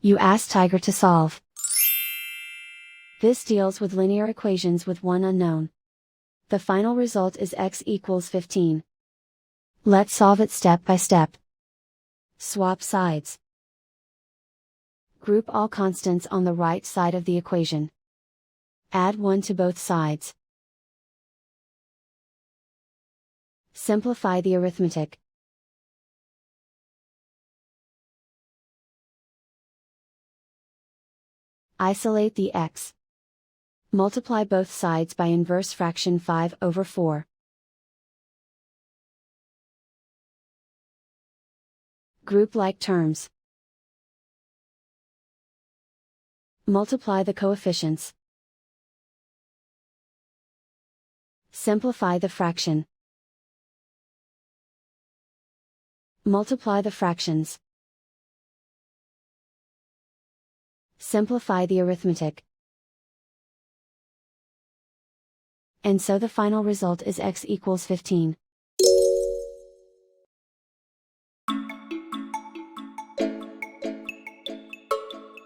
You ask Tiger to solve. This deals with linear equations with one unknown. The final result is x equals 15. Let's solve it step by step. Swap sides. Group all constants on the right side of the equation. Add 1 to both sides. Simplify the arithmetic. Isolate the x. Multiply both sides by inverse fraction 5/4. Group like terms. Multiply the coefficients. Simplify the fraction. Multiply the fractions. Simplify the arithmetic. And so the final result is x equals 15.